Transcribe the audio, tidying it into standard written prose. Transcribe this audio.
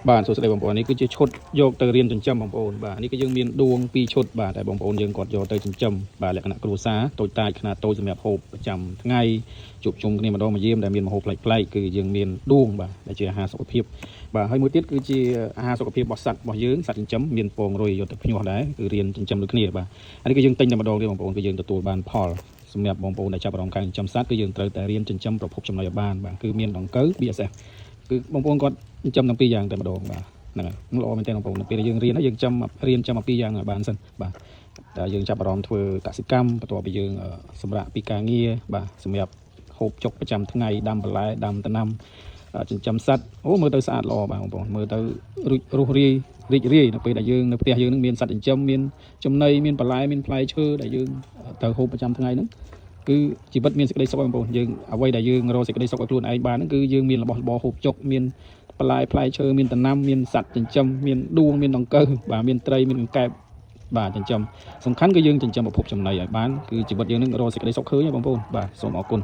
បាទសួស្តីបងប្អូននេះគឺជាឈុតយកទៅរៀនចិញ្ចឹមបងប្អូនបាទនេះគឺយើងមានដួង2ឈុតបាទតែបងប្អូនយើងគាត់យកទៅចិញ្ចឹមបាទលក្ខណៈគ្រួសារតូចតាចខ្នាតតូចសម្រាប់ហូបប្រចាំថ្ងៃជួបជុំគ្នាម្ដងមួយយាមដែលមានម្ហូបប្លែកៗគឺយើងមានដួងបាទដែលជាអាហារសុខភាពបាទហើយមួយទៀតគឺជាអាហារសុខភាពរបស់សត្វរបស់យើងសត្វចិញ្ចឹមមានពងរុយយកទៅភ្ញាស់ដែរគឺរៀនចិញ្ចឹមដូចគ្នាបាទអានេះគឺយើងទិញតែម្ដងទេបងប្អូនគឺយើងទទួលបានផលសម្រាប់បងប្អូនដែលចាប់អារម្មណ៍ការចិញ្ចឹមសត្វគឺយើងត្រូវតែរៀនចិញ្ចឹមប្រភពចំណីឲ្យបានបាទគឺមានដង្កូវ BSF គឺបងប្អូនគាត់ចិញ្ចឹមទាំងពីរយ៉ាងតែម្ដងបាទហ្នឹងហើយល្អមែនទេបងប្អូនពេលយើងរៀនហើយយើងចាំរៀនចាំមកពីរយ៉ាងឲ្យបានសិនបាទតែយើងចាប់អារម្មណ៍ធ្វើកសិកម្មបន្ទាប់ពីយើងសម្រាប់ពីការងារបាទសម្រាប់ហូបចុកប្រចាំថ្ងៃដាំបន្លែដាំដំណាំចិញ្ចឹមសត្វអូមើលទៅស្អាតល្អបាទបងប្អូនមើលទៅរស់រាយរីករាយនៅពេលដែលយើងនៅផ្ទះយើងនឹងមានសត្វចិញ្ចឹមមានចំណីមានបន្លែមានផ្លែឈើដែលយើងទៅហូបប្រចាំថ្ងៃហ្នឹងគឺជីវិតមានសេចក្តីសុខបងប្អូនយើងអ្វីដែលយើងរកសេចក្តីសុខឲ្យខ្លួនឯងបានហ្នឹងគឺយើងមានរបស់របរហូបចុកមានបន្លែផ្លែឈើមានដំណាំមានសត្វចិញ្ចឹមមានដួងមានដង្កូវបាទមានត្រីមានកែបបាទចិញ្ចឹមសំខាន់គឺយើងចិញ្ចឹមប្រភពចំណីឲ្យបានគឺជីវិតយើងនឹងរកសេចក្តីសុខឃើញបងប្អូនបាទសូមអរគុណ